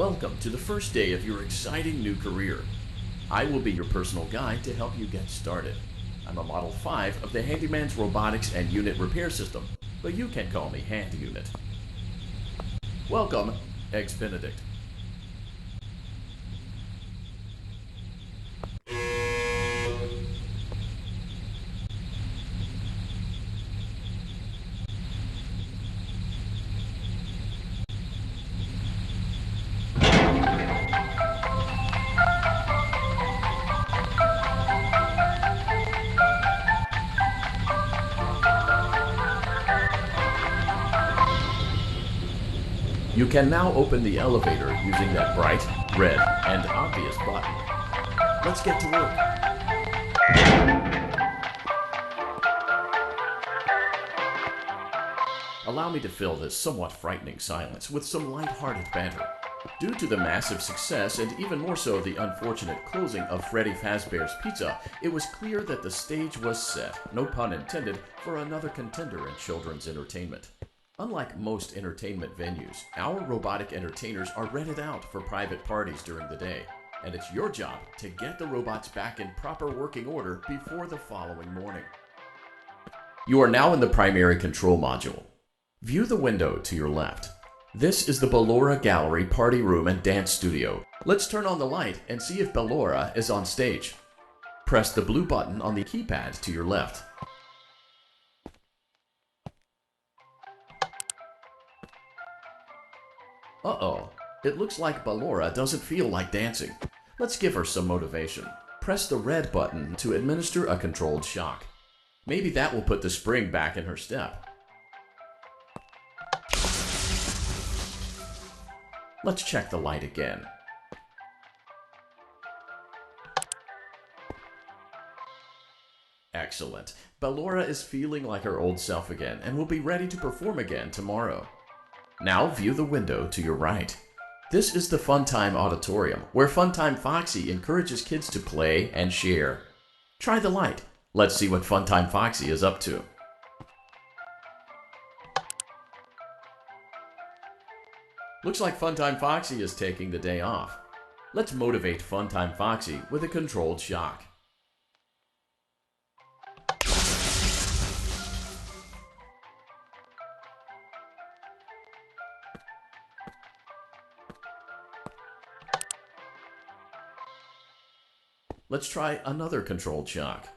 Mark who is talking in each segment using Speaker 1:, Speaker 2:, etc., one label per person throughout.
Speaker 1: Welcome to the first day of your exciting new career. I will be your personal guide to help you get started. I'm a Model 5 of the Handyman's Robotics and Unit Repair System, but you can call me Hand Unit. Welcome, Eggs Benedict. You can now open the elevator using that bright, red, and obvious button. Let's get to work. Allow me to fill this somewhat frightening silence with some light-hearted banter. Due to the massive success, and even more so the unfortunate closing of Freddy Fazbear's Pizza, it was clear that the stage was set, no pun intended, for another contender in children's entertainment. Unlike most entertainment venues, our robotic entertainers are rented out for private parties during the day, and it's your job to get the robots back in proper working order before the following morning. You are now in the primary control module. View the window to your left. This is the Ballora Gallery Party Room and Dance Studio. Let's turn on the light and see if Ballora is on stage. Press the blue button on the keypad to your left. Uh-oh, it looks like Ballora doesn't feel like dancing. Let's give her some motivation. Press the red button to administer a controlled shock. Maybe that will put the spring back in her step. Let's check the light again. Excellent. Ballora is feeling like her old self again and will be ready to perform again tomorrow. Now view the window to your right. This is the Funtime Auditorium, where Funtime Foxy encourages kids to play and share. Try the light. Let's see what Funtime Foxy is up to. Looks like Funtime Foxy is taking the day off. Let's motivate Funtime Foxy with a controlled shock. Let's try another controlled shock.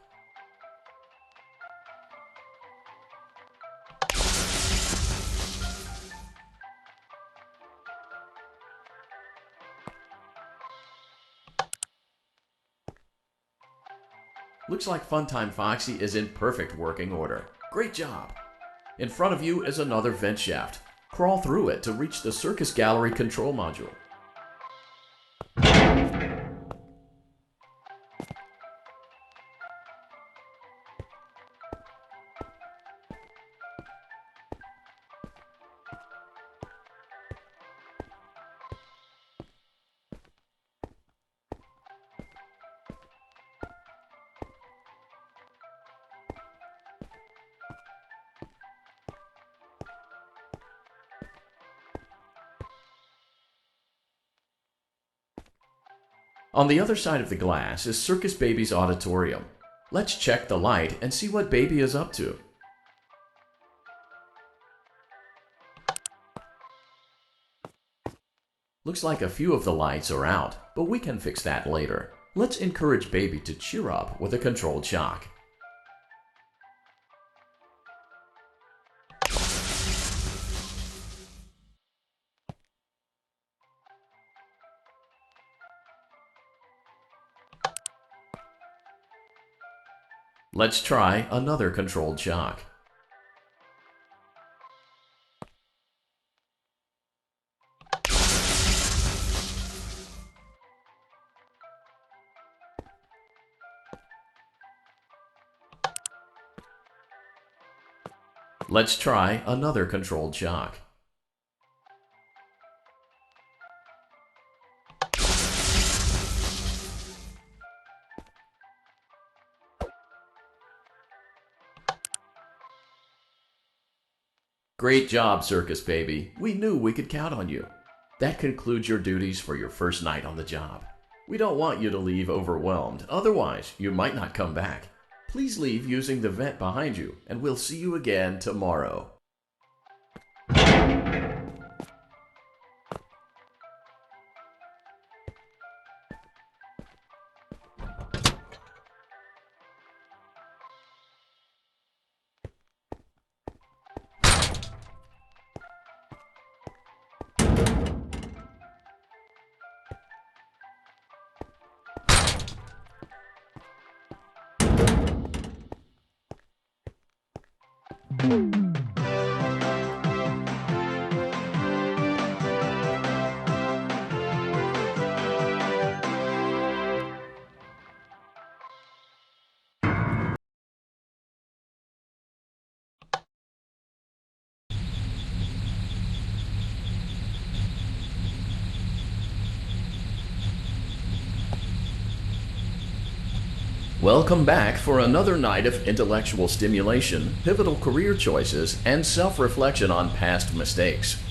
Speaker 1: Looks like Funtime Foxy is in perfect working order. Great job! In front of you is another vent shaft. Crawl through it to reach the Circus Gallery control module. On the other side of the glass is Circus Baby's auditorium. Let's check the light and see what Baby is up to. Looks like a few of the lights are out, but we can fix that later. Let's encourage Baby to cheer up with a controlled shock. Let's try another controlled shock. Let's try another controlled shock. Great job, Circus Baby. We knew we could count on you. That concludes your duties for your first night on the job. We don't want you to leave overwhelmed, otherwise you might not come back. Please leave using the vent behind you, and we'll see you again tomorrow. Welcome back for another night of intellectual stimulation, pivotal career choices, and self-reflection on past mistakes.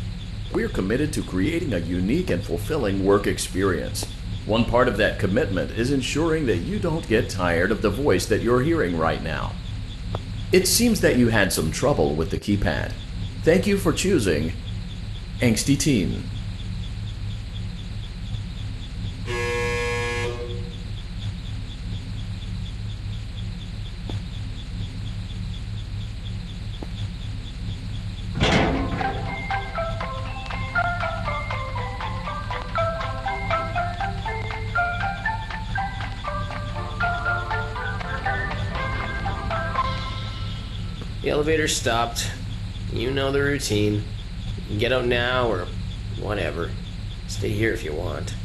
Speaker 1: We're committed to creating a unique and fulfilling work experience. One part of that commitment is ensuring that you don't get tired of the voice that you're hearing right now. It seems that you had some trouble with the keypad. Thank you for choosing Angsty Teen.
Speaker 2: The elevator stopped. You know the routine. You can get out now or whatever. Stay here if you want.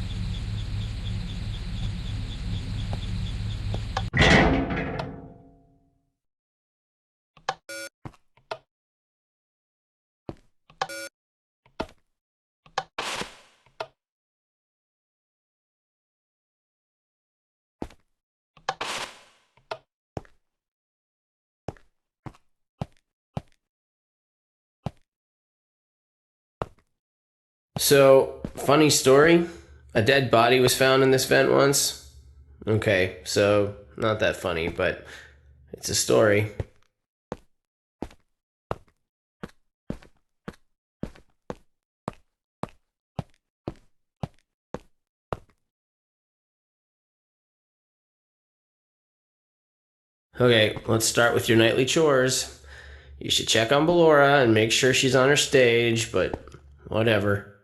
Speaker 2: So, funny story. A dead body was found in this vent once. Okay, so not that funny, but it's a story. Okay, let's start with your nightly chores. You should check on Ballora and make sure she's on her stage, but whatever.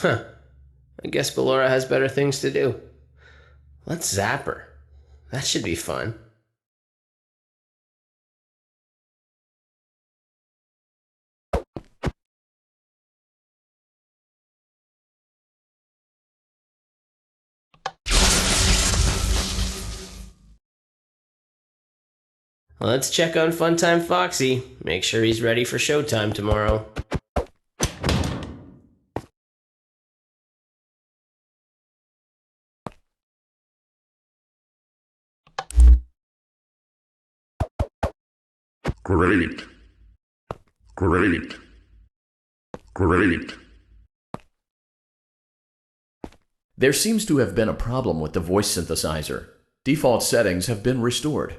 Speaker 2: Huh. I guess Ballora has better things to do. Let's zap her. That should be fun. Let's check on Funtime Foxy. Make sure he's ready for showtime tomorrow.
Speaker 3: Great. Great. Great.
Speaker 1: There seems to have been a problem with the voice synthesizer. Default settings have been restored.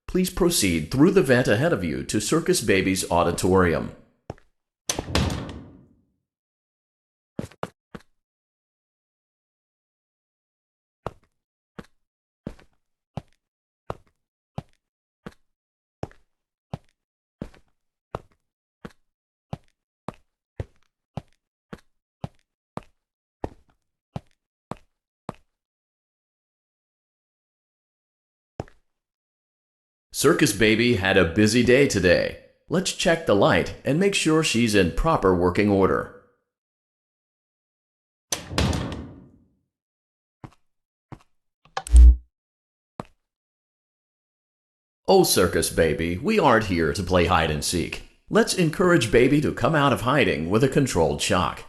Speaker 1: Please proceed through the vent ahead of you to Circus Baby's auditorium. Circus Baby had a busy day today. Let's check the light and make sure she's in proper working order. Oh, Circus Baby, we aren't here to play hide and seek. Let's encourage baby to come out of hiding with a controlled shock.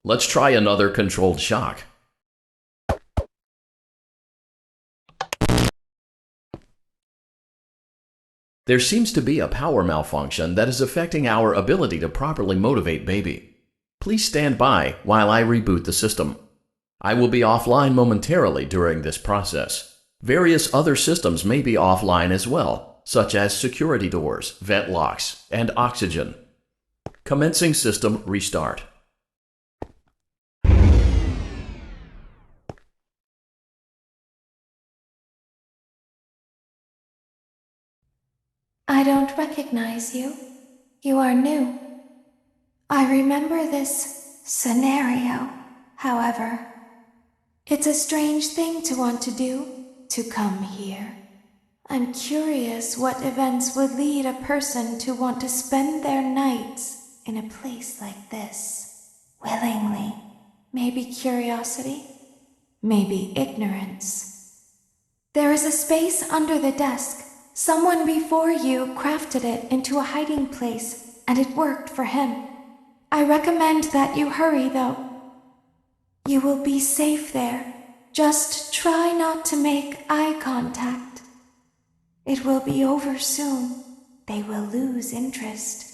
Speaker 1: Let's try another controlled shock. There seems to be a power malfunction that is affecting our ability to properly motivate baby. Please stand by while I reboot the system. I will be offline momentarily during this process. Various other systems may be offline as well, such as security doors, vent locks, and oxygen. Commencing system restart.
Speaker 4: I don't recognize you. You are new. I remember this scenario, however. It's a strange thing to want to do, to come here. I'm curious what events would lead a person to want to spend their nights in a place like this. Willingly. Maybe curiosity, maybe ignorance. There is a space under the desk. Someone before you crafted it into a hiding place, and it worked for him. I recommend that you hurry, though. You will be safe there. Just try not to make eye contact. It will be over soon. They will lose interest.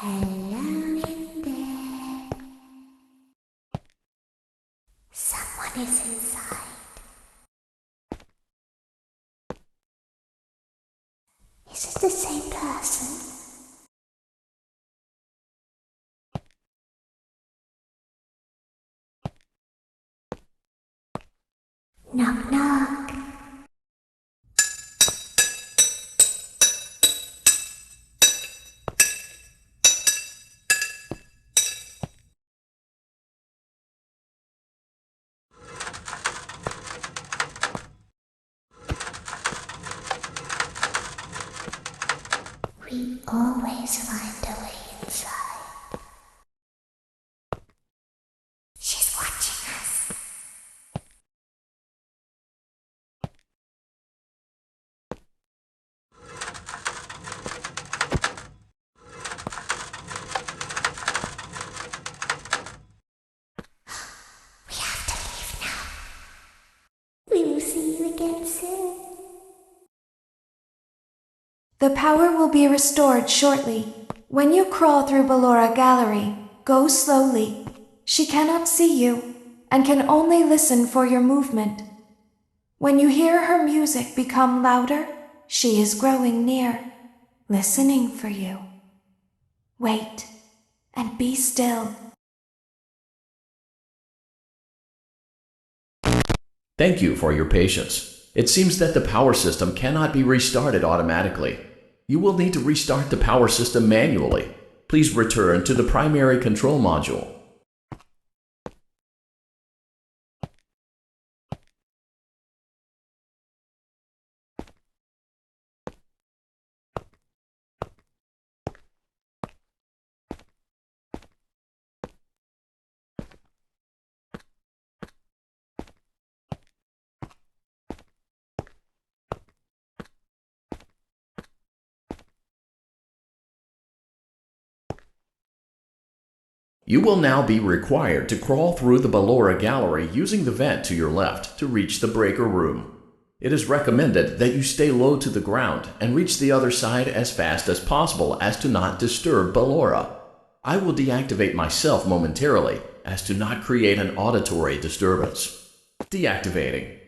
Speaker 5: Hello in there. Someone is inside. Is it the same person? Knock knock. We always find a way inside. She's watching us. We have to leave now. We will see you again soon.
Speaker 4: The power will be restored shortly. When you crawl through Ballora Gallery, go slowly. She cannot see you and can only listen for your movement. When you hear her music become louder, she is growing near, listening for you. Wait and be still.
Speaker 1: Thank you for your patience. It seems that the power system cannot be restarted automatically. You will need to restart the power system manually. Please return to the primary control module. You will now be required to crawl through the Ballora Gallery using the vent to your left to reach the breaker room. It is recommended that you stay low to the ground and reach the other side as fast as possible as to not disturb Ballora. I will deactivate myself momentarily as to not create an auditory disturbance. Deactivating.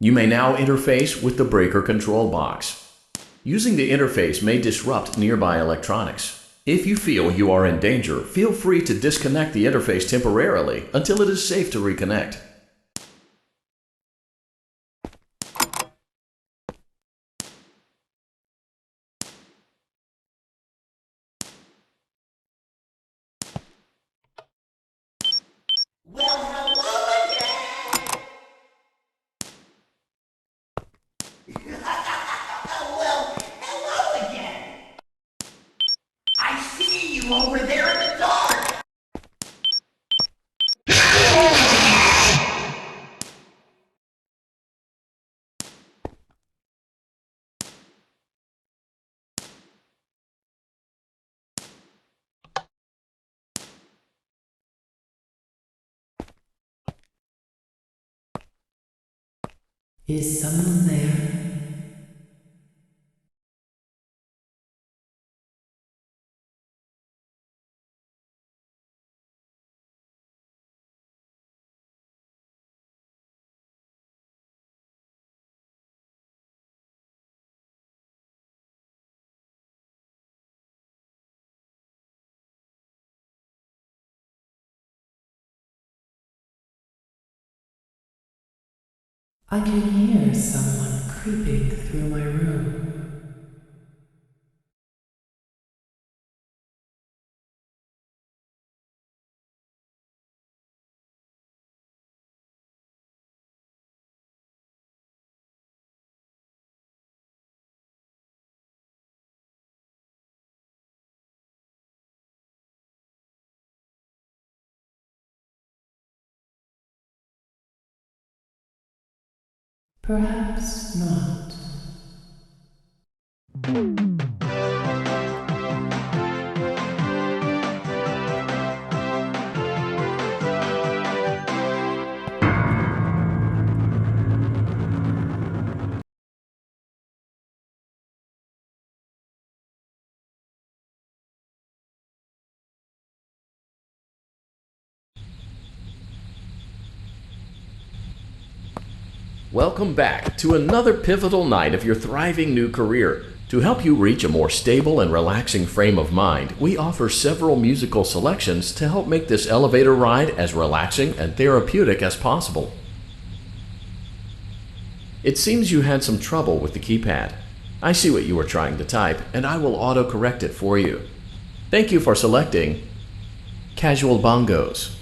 Speaker 1: You may now interface with the breaker control box. Using the interface may disrupt nearby electronics. If you feel you are in danger, feel free to disconnect the interface temporarily until it is safe to reconnect.
Speaker 6: Well, hello again. I see you over there in the dark.
Speaker 7: Is someone there? I can hear someone creeping through my room. Perhaps not.
Speaker 1: Welcome back to another pivotal night of your thriving new career. To help you reach a more stable and relaxing frame of mind, we offer several musical selections to help make this elevator ride as relaxing and therapeutic as possible. It seems you had some trouble with the keypad. I see what you were trying to type, and I will auto-correct it for you. Thank you for selecting Casual Bongos.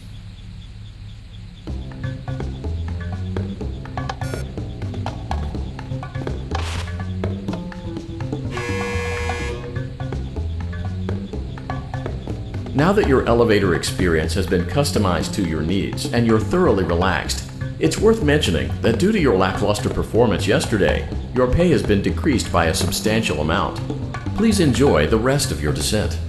Speaker 1: Now that your elevator experience has been customized to your needs and you're thoroughly relaxed, it's worth mentioning that due to your lackluster performance yesterday, your pay has been decreased by a substantial amount. Please enjoy the rest of your descent.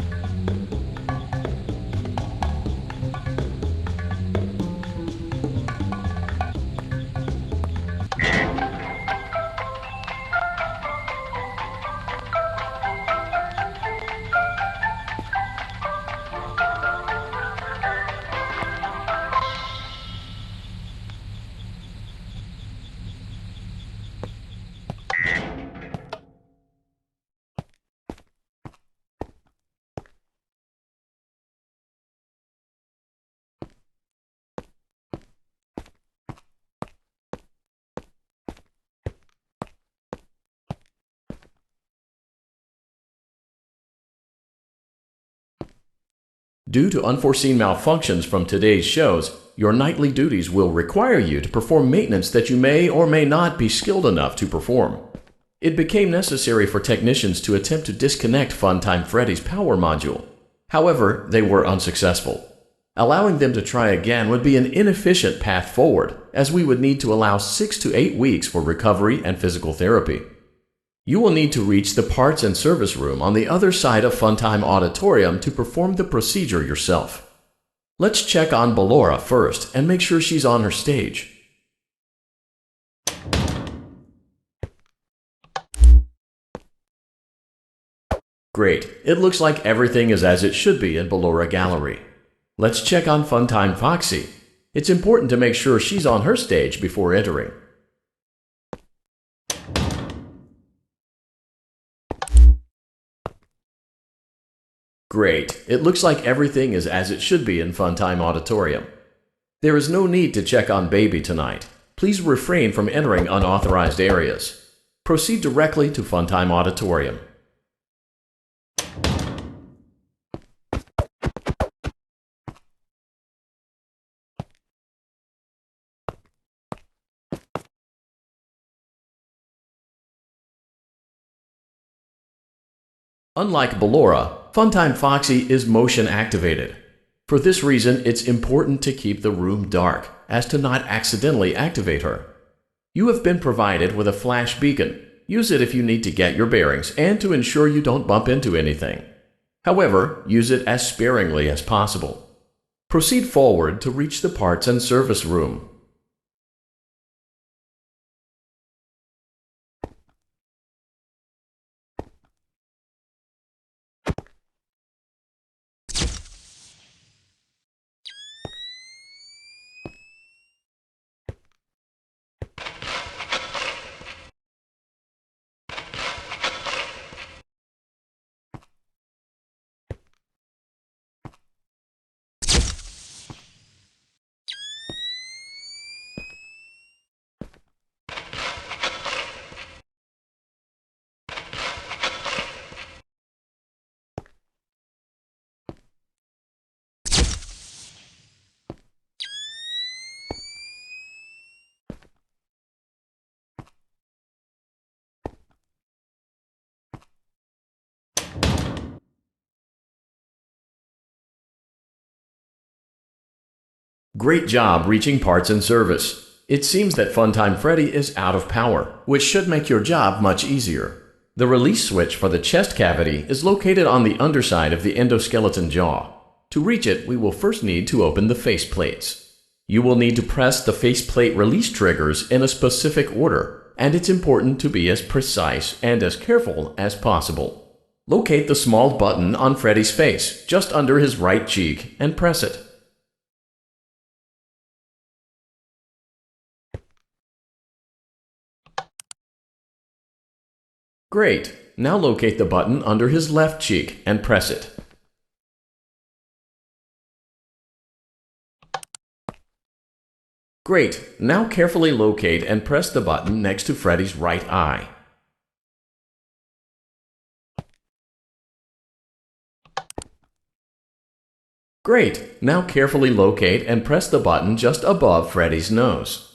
Speaker 1: Due to unforeseen malfunctions from today's shows, your nightly duties will require you to perform maintenance that you may or may not be skilled enough to perform. It became necessary for technicians to attempt to disconnect Funtime Freddy's power module. However, they were unsuccessful. Allowing them to try again would be an inefficient path forward, as we would need to allow 6 to 8 weeks for recovery and physical therapy. You will need to reach the parts and service room on the other side of Funtime Auditorium to perform the procedure yourself. Let's check on Ballora first and make sure she's on her stage. Great, it looks like everything is as it should be in Ballora Gallery. Let's check on Funtime Foxy. It's important to make sure she's on her stage before entering. Great. It looks like everything is as it should be in Funtime Auditorium. There is no need to check on Baby tonight. Please refrain from entering unauthorized areas. Proceed directly to Funtime Auditorium. Unlike Ballora, Funtime Foxy is motion activated. For this reason, it's important to keep the room dark, as to not accidentally activate her. You have been provided with a flash beacon. Use it if you need to get your bearings and to ensure you don't bump into anything. However, use it as sparingly as possible. Proceed forward to reach the parts and service room. Great job reaching parts and service. It seems that Funtime Freddy is out of power, which should make your job much easier. The release switch for the chest cavity is located on the underside of the endoskeleton jaw. To reach it, we will first need to open the face plates. You will need to press the faceplate release triggers in a specific order, and it's important to be as precise and as careful as possible. Locate the small button on Freddy's face, just under his right cheek, and press it. Great! Now locate the button under his left cheek and press it. Great! Now carefully locate and press the button next to Freddy's right eye. Great! Now carefully locate and press the button just above Freddy's nose.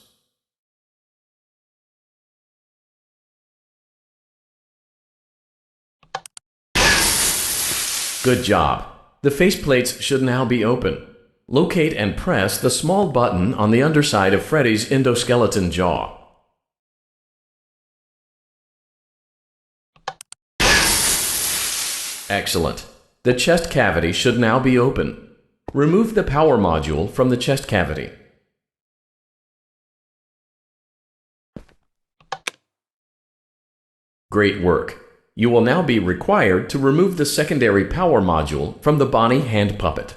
Speaker 1: Good job! The faceplates should now be open. Locate and press the small button on the underside of Freddy's endoskeleton jaw. Excellent! The chest cavity should now be open. Remove the power module from the chest cavity. Great work! You will now be required to remove the secondary power module from the Bonnie hand puppet.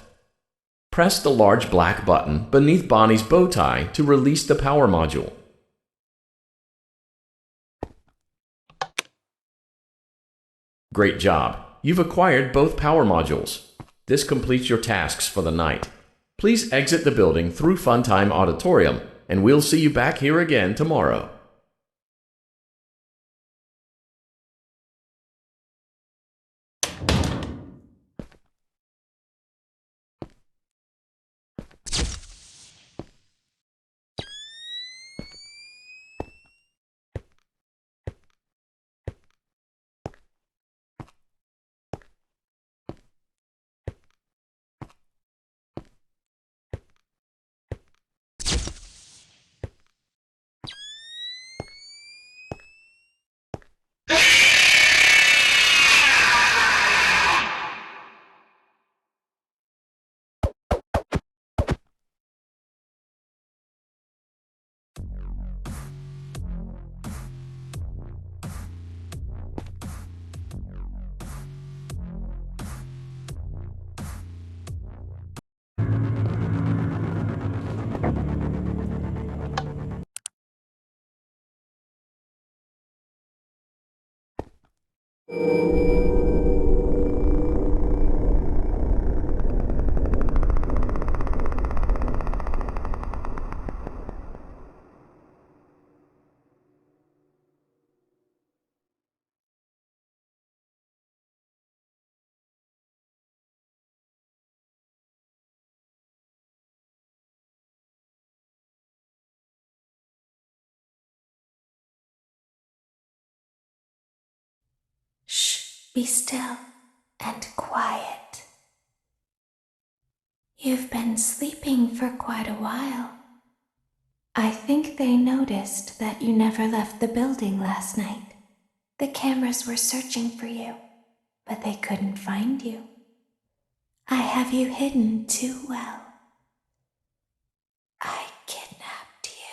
Speaker 1: Press the large black button beneath Bonnie's bow tie to release the power module. Great job! You've acquired both power modules. This completes your tasks for the night. Please exit the building through Funtime Auditorium, and we'll see you back here again tomorrow.
Speaker 4: Be still and quiet. You've been sleeping for quite a while. I think they noticed that you never left the building last night. The cameras were searching for you, but they couldn't find you. I have you hidden too well. I kidnapped you.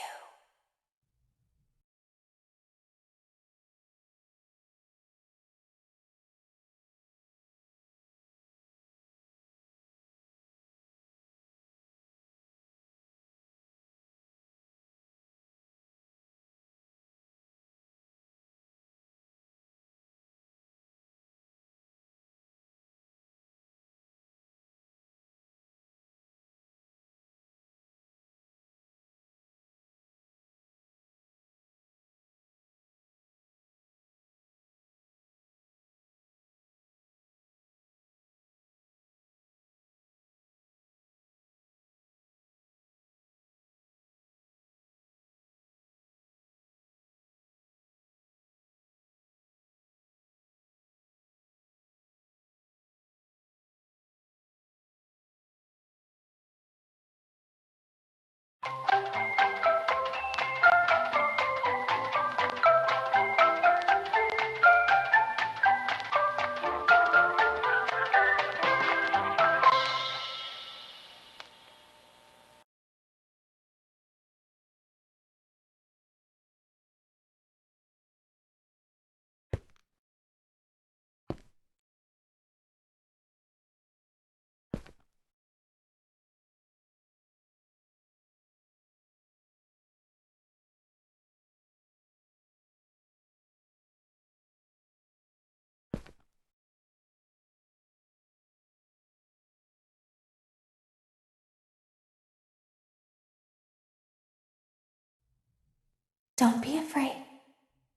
Speaker 4: Don't be afraid.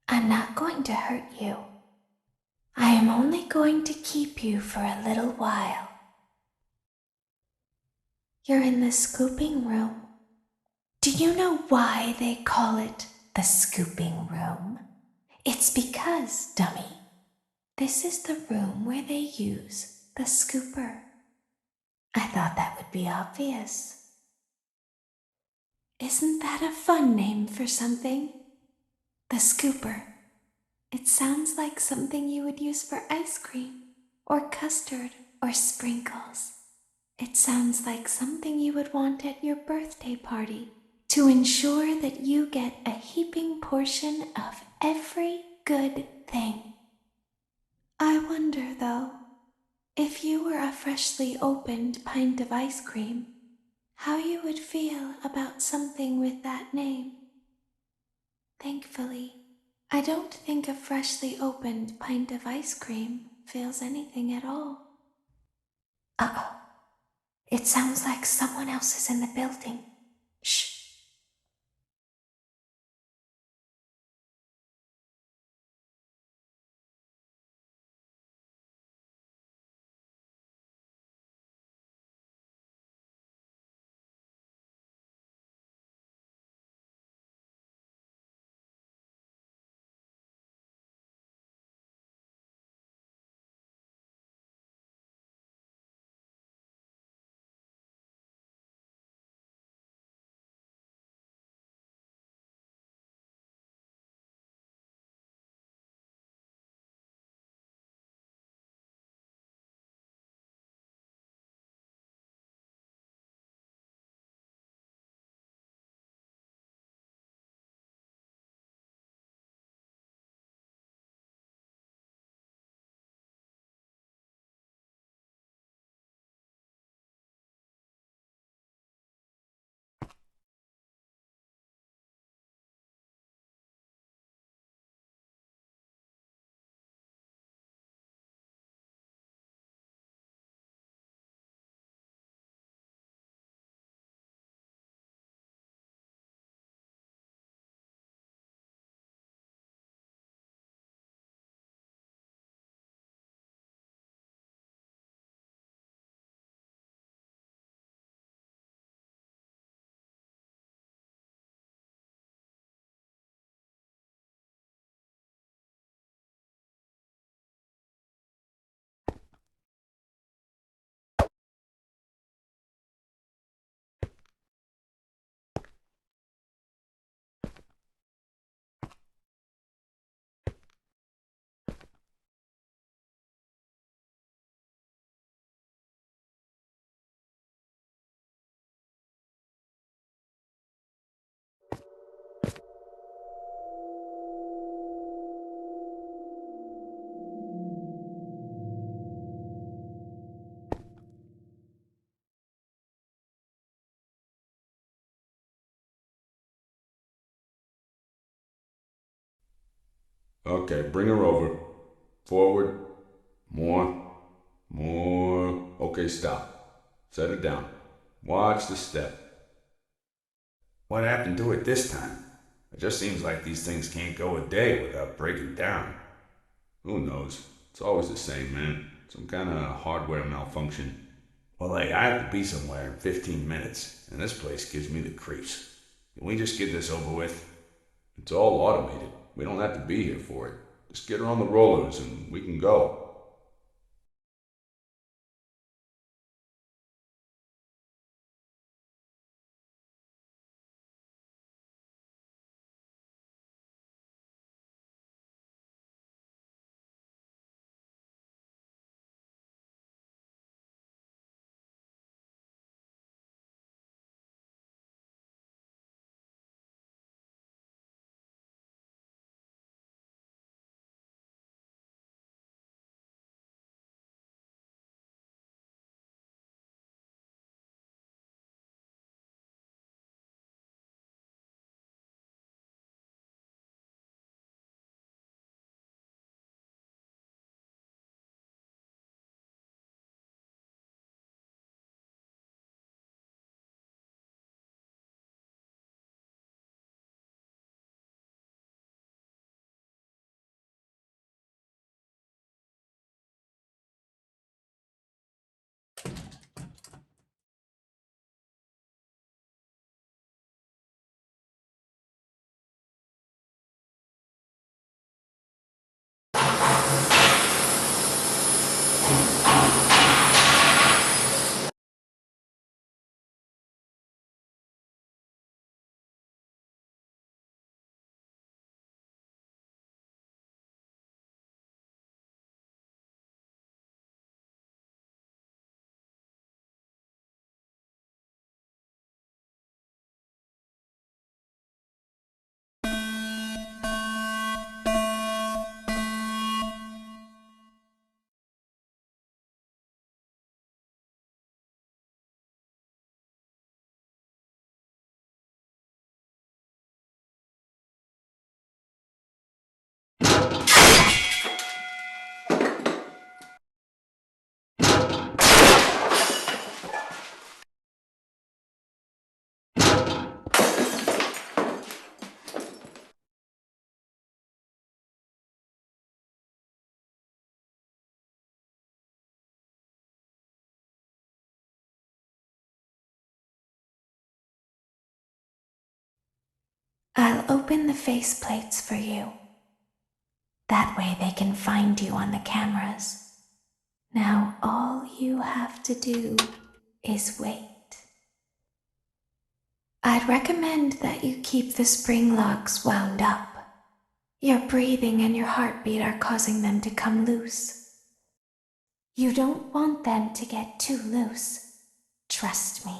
Speaker 4: I'm not going to hurt you. I am only going to keep you for a little while. You're in the scooping room. Do you know why they call it the scooping room? It's because, dummy, this is the room where they use the scooper. I thought that would be obvious. Isn't that a fun name for something? The scooper. It sounds like something you would use for ice cream, or custard, or sprinkles. It sounds like something you would want at your birthday party to ensure that you get a heaping portion of every good thing. I wonder, though, if you were a freshly opened pint of ice cream, how you would feel about something with that name. Thankfully, I don't think a freshly opened pint of ice cream feels anything at all. Uh-oh. It sounds like someone else is in the building. Shh.
Speaker 8: Okay, bring her over. Forward. More. More. Okay, stop. Set it down. Watch the step. What happened to it this time? It just seems like these things can't go a day without breaking down. Who knows? It's always the same, man. Some kind of hardware malfunction. Well, hey, I have to be somewhere in 15 minutes, and this place gives me the creeps. Can we just get this over with? It's all automated. We don't have to be here for it. Just get her on the rollers and we can go.
Speaker 4: I'll open the faceplates for you. That way they can find you on the cameras. Now all you have to do is wait. I'd recommend that you keep the spring locks wound up. Your breathing and your heartbeat are causing them to come loose. You don't want them to get too loose. Trust me.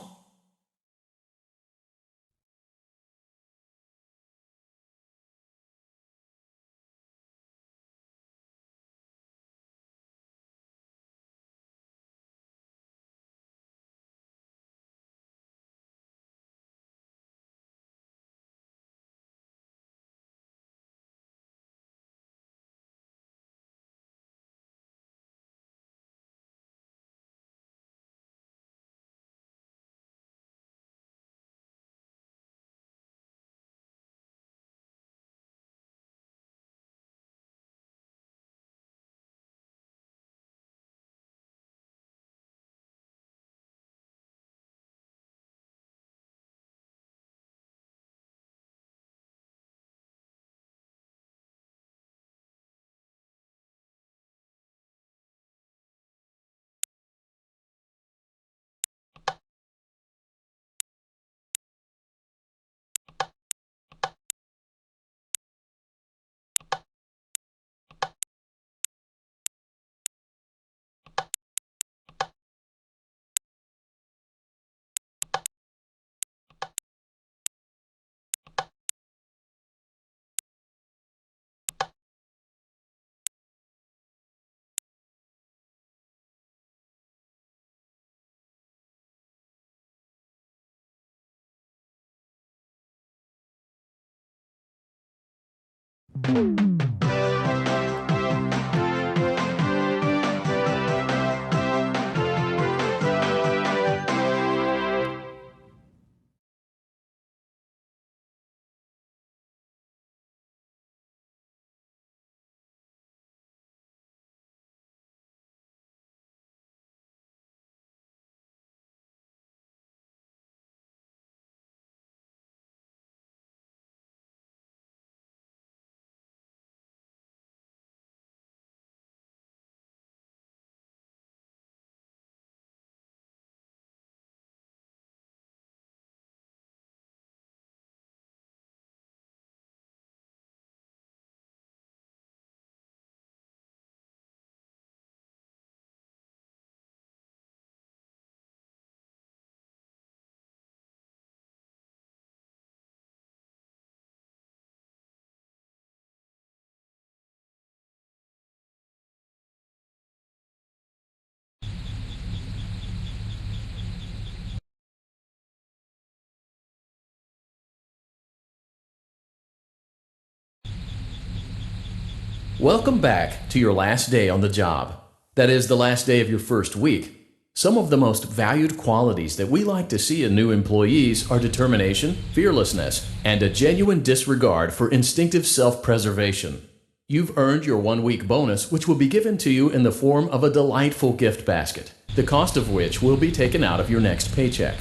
Speaker 1: Welcome back to your last day on the job. That is, the last day of your first week. Some of the most valued qualities that we like to see in new employees are determination, fearlessness, and a genuine disregard for instinctive self-preservation. You've earned your 1-week bonus, which will be given to you in the form of a delightful gift basket, the cost of which will be taken out of your next paycheck.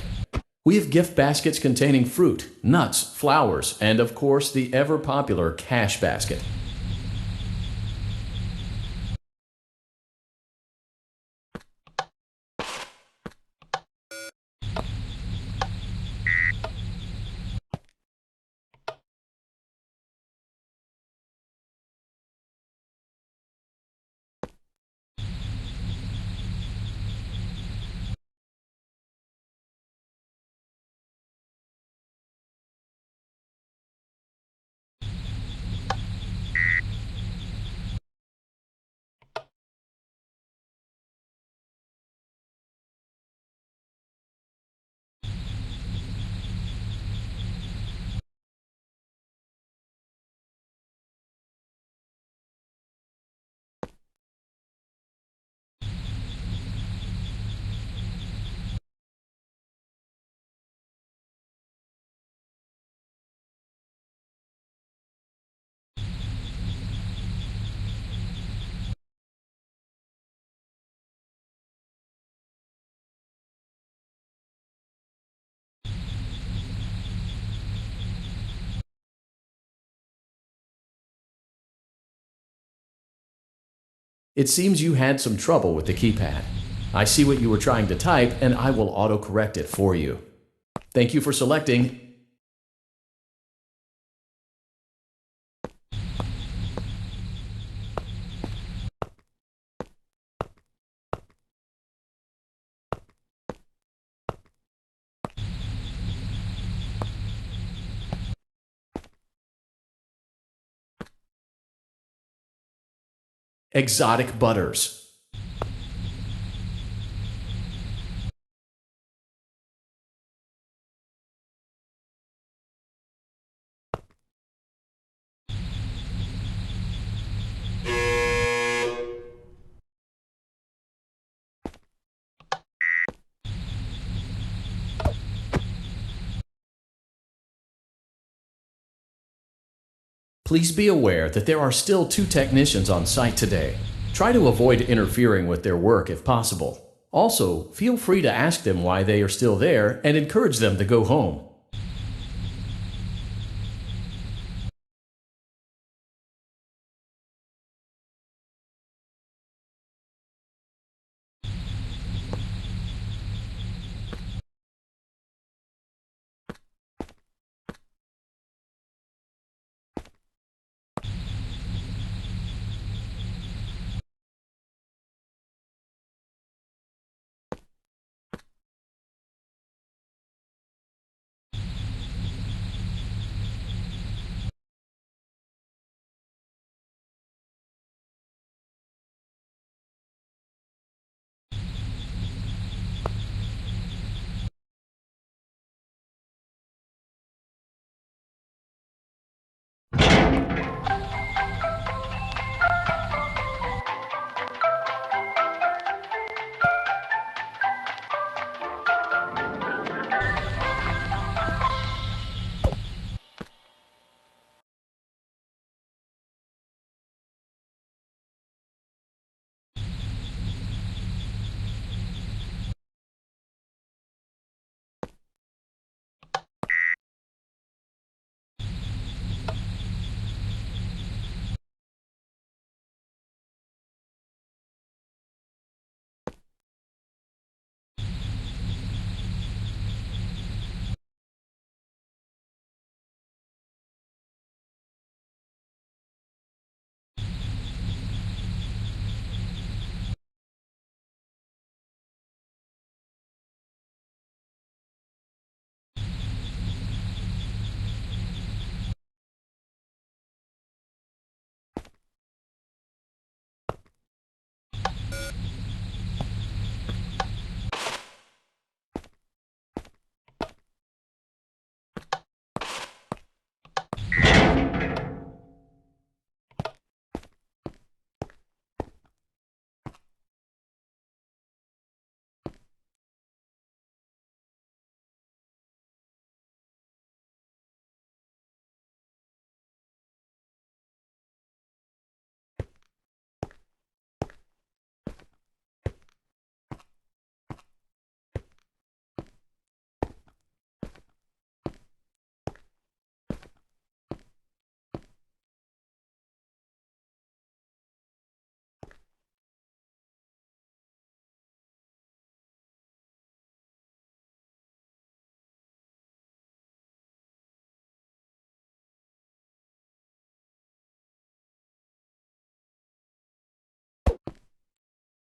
Speaker 1: We have gift baskets containing fruit, nuts, flowers, and of course the ever-popular cash basket. It seems you had some trouble with the keypad. I see what you were trying to type, and I will auto-correct it for you. Thank you for selecting Exotic Butters. Please be aware that there are still 2 technicians on site today. Try to avoid interfering with their work if possible. Also, feel free to ask them why they are still there and encourage them to go home.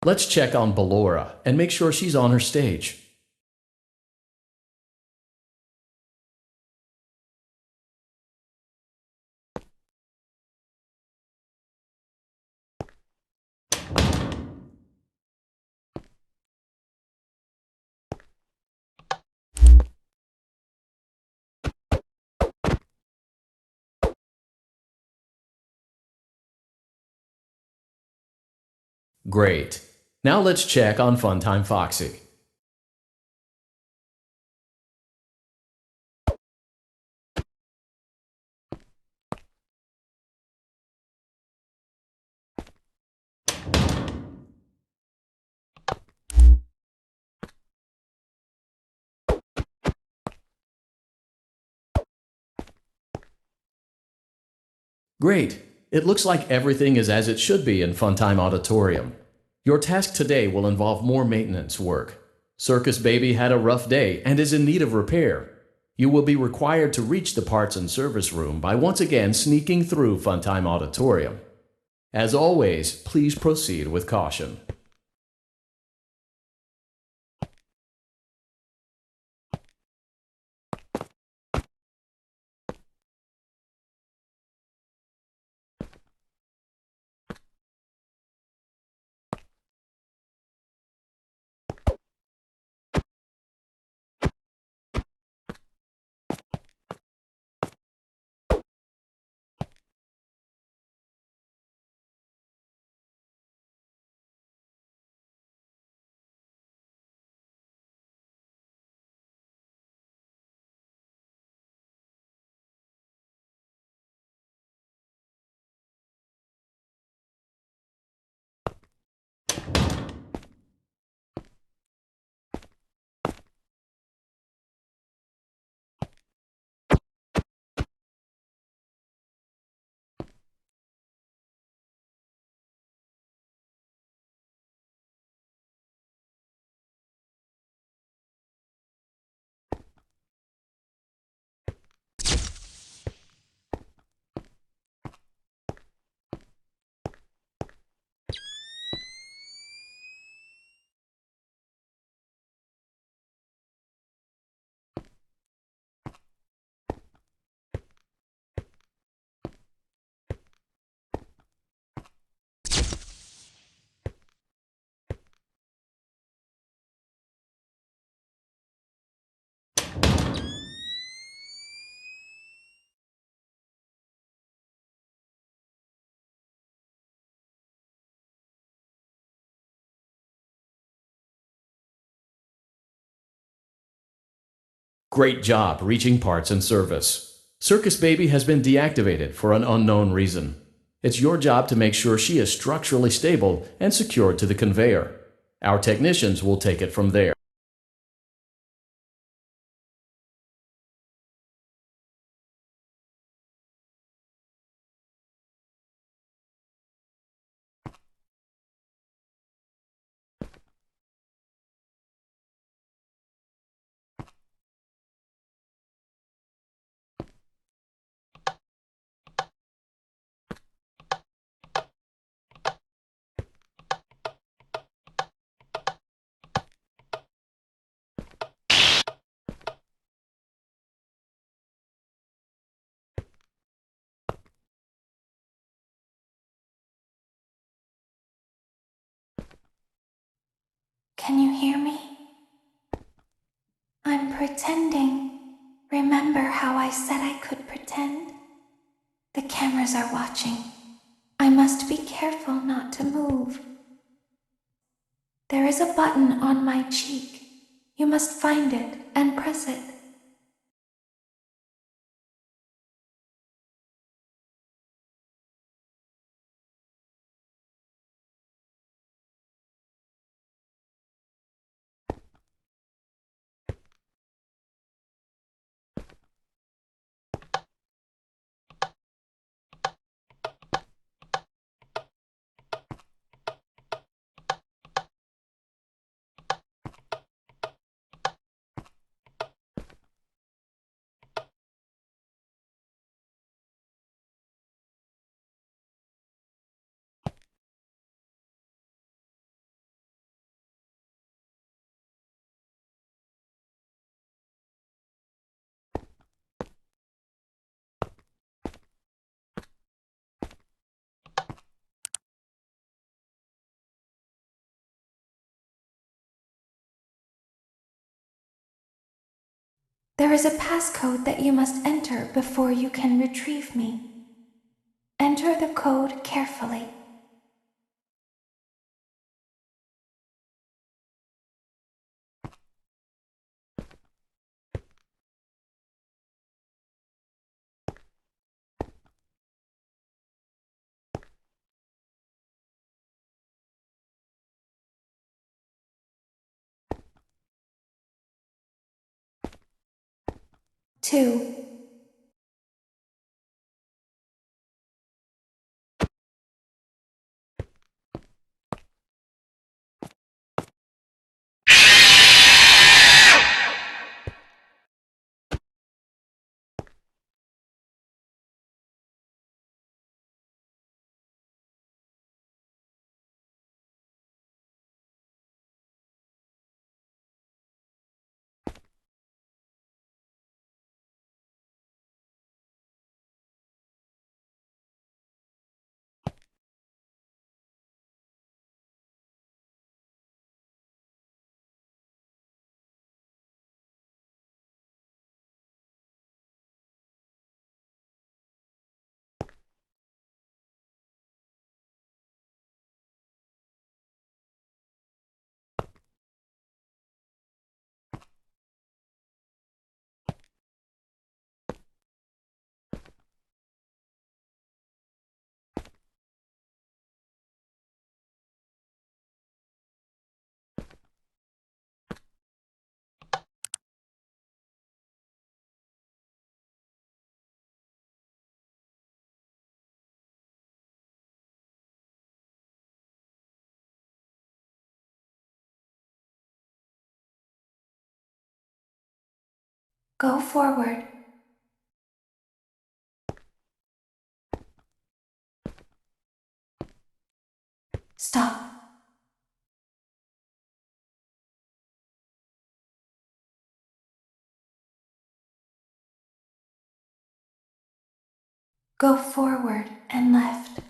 Speaker 1: Let's check on Ballora and make sure she's on her stage. Great. Now let's check on Funtime Foxy. Great. It looks like everything is as it should be in Funtime Auditorium. Your task today will involve more maintenance work. Circus Baby had a rough day and is in need of repair. You will be required to reach the parts and service room by once again sneaking through Funtime Auditorium. As always, please proceed with caution. Great job reaching parts and service. Circus Baby has been deactivated for an unknown reason. It's your job to make sure she is structurally stable and secured to the conveyor. Our technicians will take it from there.
Speaker 4: Can you hear me? I'm pretending. Remember how I said I could pretend? The cameras are watching. I must be careful not to move. There is a button on my cheek. You must find it and press it. There is a passcode that you must enter before you can retrieve me. Enter the code carefully. Two. Go forward. Stop. Go forward and left.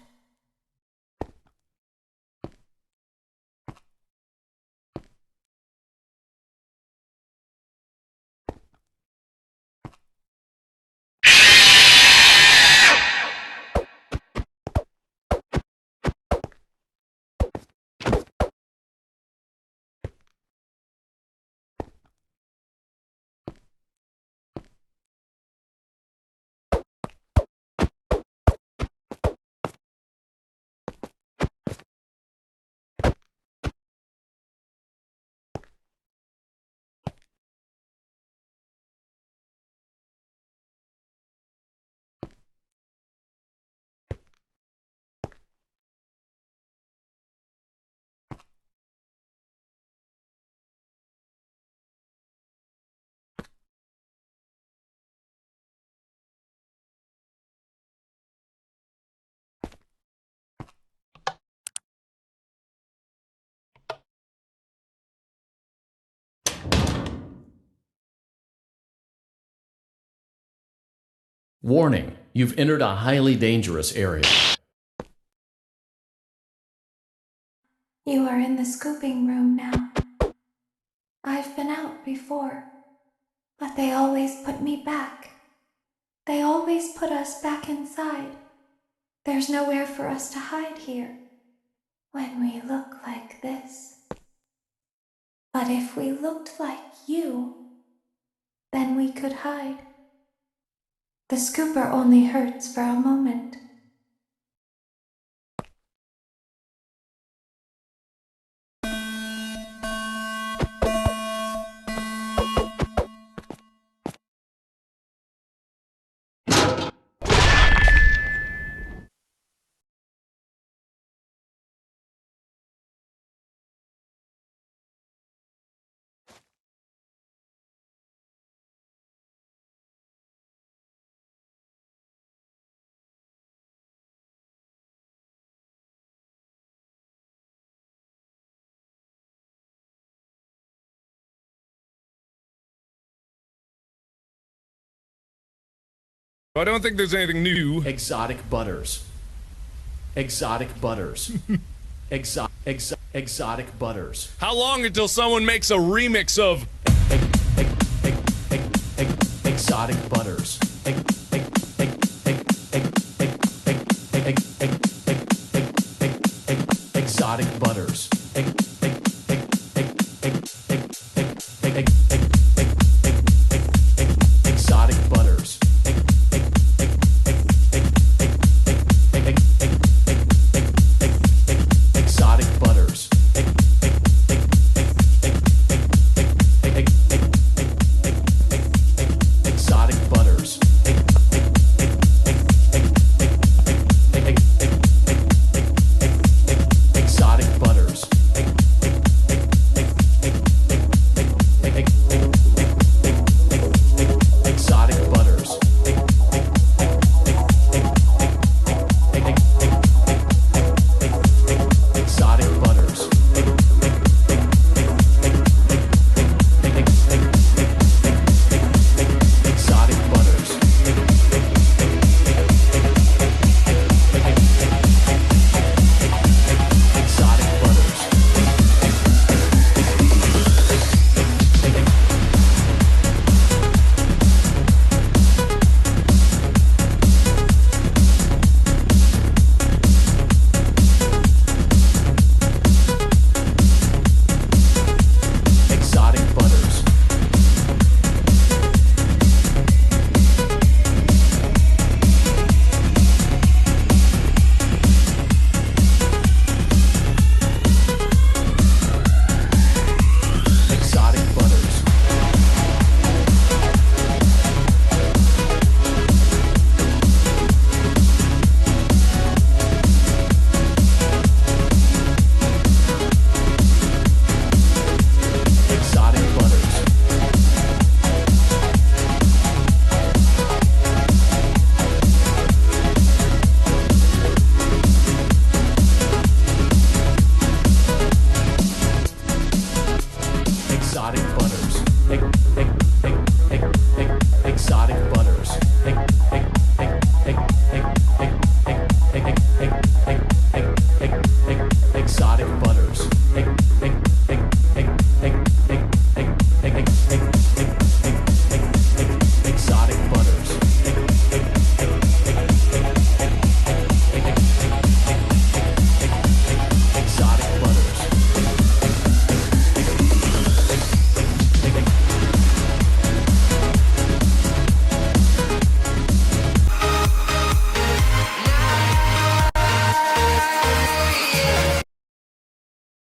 Speaker 1: Warning, you've entered a highly dangerous area.
Speaker 4: You are in the scooping room now. I've been out before, but they always put me back. They always put us back inside. There's nowhere for us to hide here when we look like this. But if we looked like you, then we could hide. The scooper only hurts for a moment.
Speaker 9: I don't think there's anything new.
Speaker 1: Exotic butters. Exotic butters. Exotic butters.
Speaker 9: How long until someone makes a remix of...
Speaker 1: exotic butters.